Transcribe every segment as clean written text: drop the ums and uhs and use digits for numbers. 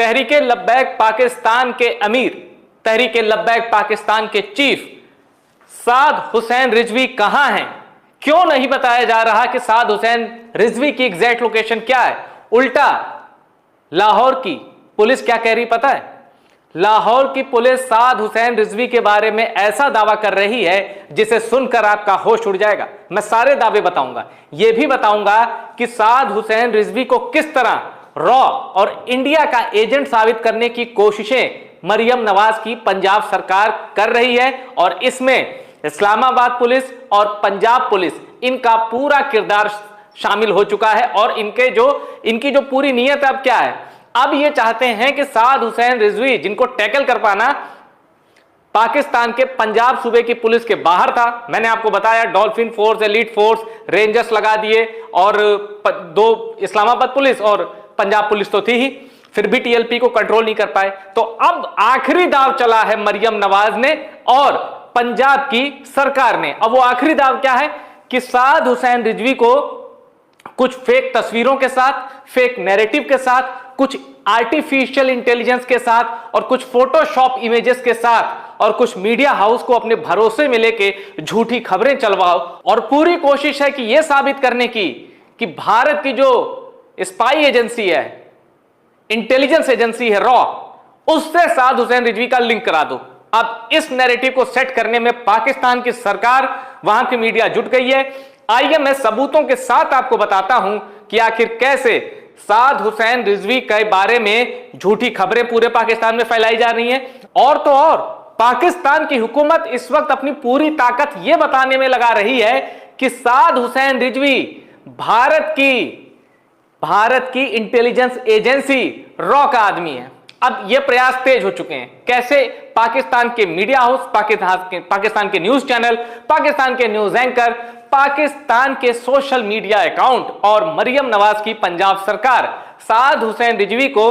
तहरीके लब्बैक पाकिस्तान के अमीर, तहरीके लब्बैक पाकिस्तान के चीफ साद हुसैन रिजवी कहां हैं? क्यों नहीं बताया जा रहा कि साद हुसैन रिजवी की एग्जैक्ट लोकेशन क्या है? उल्टा लाहौर की पुलिस क्या कह रही पता है? लाहौर की पुलिस साद हुसैन रिजवी के बारे में ऐसा दावा कर रही है जिसे सुनकर आपका होश उड़ जाएगा। मैं सारे दावे बताऊंगा, यह भी बताऊंगा कि साद हुसैन रिजवी को किस तरह रॉ और इंडिया का एजेंट साबित करने की कोशिशें मरियम नवाज की पंजाब सरकार कर रही है, और इसमें इस्लामाबाद पुलिस और पंजाब पुलिस इनका पूरा किरदार शामिल हो चुका है। और इनकी जो पूरी नीयत अब क्या है, अब ये चाहते हैं कि साद हुसैन रिजवी, जिनको टैकल कर पाना पाकिस्तान के पंजाब सूबे की पुलिस के बाहर था, मैंने आपको बताया dolphin force, elite force, rangers लगा दिए, और दो इस्लामाबाद पुलिस और पंजाब पुलिस तो थी ही, फिर भी टीएलपी को कंट्रोल नहीं कर पाए। तो अब आखिरी दाव चला है मरियम नवाज ने और पंजाब की सरकार ने। अब वो आखिरी दाव क्या है कि साद हुसैन रिजवी को कुछ फेक तस्वीरों के साथ, फेक नैरेटिव के साथ, कुछ आर्टिफिशियल इंटेलिजेंस के साथ और कुछ फोटोशॉप इमेजेस के साथ और कुछ मीडिया हाउस को अपने भरोसे में लेके झूठी खबरें चलवाओ, और पूरी कोशिश है कि यह साबित करने की कि भारत की जो स्पाई एजेंसी है, इंटेलिजेंस एजेंसी है रॉ, उससे साद हुसैन रिजवी का लिंक करा दो। अब इस नैरेटिव को सेट करने में पाकिस्तान की सरकार, वहां की मीडिया जुट गई है। आइए मैं सबूतों के साथ आपको बताता हूं कि आखिर कैसे साद हुसैन रिजवी के बारे में झूठी खबरें पूरे पाकिस्तान में फैलाई जा रही हैं। और तो और पाकिस्तान की हुकूमत इस वक्त अपनी पूरी ताकत यह बताने में लगा रही है कि साद हुसैन रिजवी भारत की इंटेलिजेंस एजेंसी रॉ का आदमी है। अब यह प्रयास तेज हो चुके हैं। कैसे? पाकिस्तान के मीडिया हाउस, पाकिस्तान के न्यूज चैनल, पाकिस्तान के न्यूज एंकर, पाकिस्तान के सोशल मीडिया अकाउंट और मरियम नवाज की पंजाब सरकार साद हुसैन रिजवी को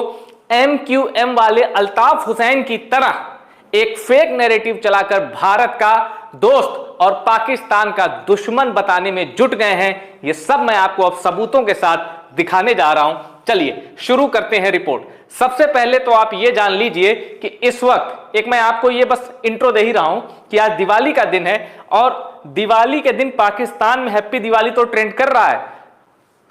MQM वाले अल्ताफ हुसैन की तरह एक फेक नैरेटिव चलाकर भारत का दोस्त और पाकिस्तान का दुश्मन बताने में जुट गए हैं। यह सब मैं आपको अब सबूतों के साथ दिखाने जा रहा हूं। चलिए शुरू करते हैं रिपोर्ट। सबसे पहले तो आप ये जान लीजिए कि इस वक्त एक मैं आपको ये बस इंट्रो दे ही रहा हूं कि आज दिवाली का दिन है, और दिवाली के दिन पाकिस्तान में हैप्पी दिवाली तो ट्रेंड कर रहा है।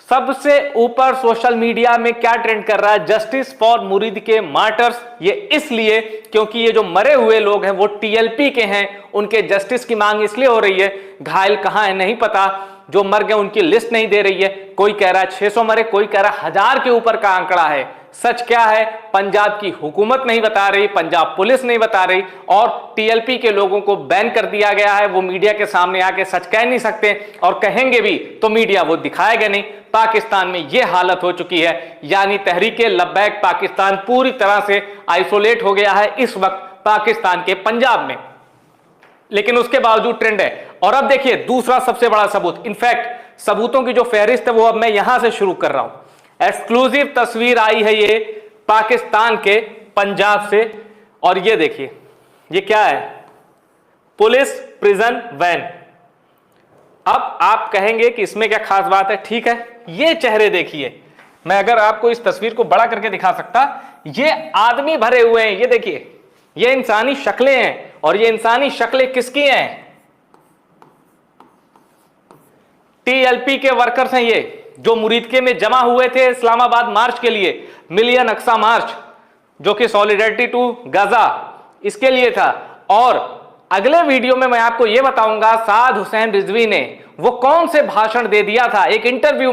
सबसे ऊपर सोशल मीडिया में क्या ट्रेंड कर रहा है? जस्टिस फॉर मुरीद के मार्टर्स। ये इसलिए क्योंकि ये जो मरे हुए लोग हैं वो टीएलपी के हैं, उनके जस्टिस की मांग इसलिए हो रही है। घायल कहां है नहीं पता, जो मर गए उनकी लिस्ट नहीं दे रही है। कोई कह रहा है 600 मरे, कोई कह रहा है 1000 के ऊपर का आंकड़ा है। सच क्या है? पंजाब की हुकूमत नहीं बता रही, पंजाब पुलिस नहीं बता रही, और टीएलपी के लोगों को बैन कर दिया गया है। वो मीडिया के सामने आके सच कह नहीं सकते, और कहेंगे भी तो मीडिया वो दिखाएगा नहीं। पाकिस्तान में यह हालत हो चुकी है, यानी तहरीके लब्बैक पाकिस्तान पूरी तरह से आइसोलेट हो गया है इस वक्त पाकिस्तान के पंजाब में, लेकिन उसके बावजूद ट्रेंड है। और अब देखिए दूसरा सबसे बड़ा सबूत, इनफैक्ट सबूतों की जो फहरिस्त है वो अब मैं यहां से शुरू कर रहा हूं। एक्सक्लूसिव तस्वीर आई है ये पाकिस्तान के पंजाब से, और ये देखिए ये क्या है? Police prison van. अब आप कहेंगे कि इसमें क्या खास बात है? ठीक है, ये चेहरे देखिए, मैं अगर आपको इस तस्वीर को बड़ा करके दिखा सकता, ये आदमी भरे हुए हैं, ये देखिए, ये इंसानी शक्लें हैं। और ये इंसानी शक्लें किसकी हैं? टीएलपी के वर्कर्स हैं ये, जो मुरीदके में जमा हुए थे इस्लामाबाद मार्च के लिए, मिलियन अक्सा मार्च, जो कि सॉलिडेरिटी टू गाजा इसके लिए था। और अगले वीडियो में मैं आपको यह बताऊंगा साद हुसैन रिजवी ने वो कौन से भाषण दे दिया था एक इंटरव्यू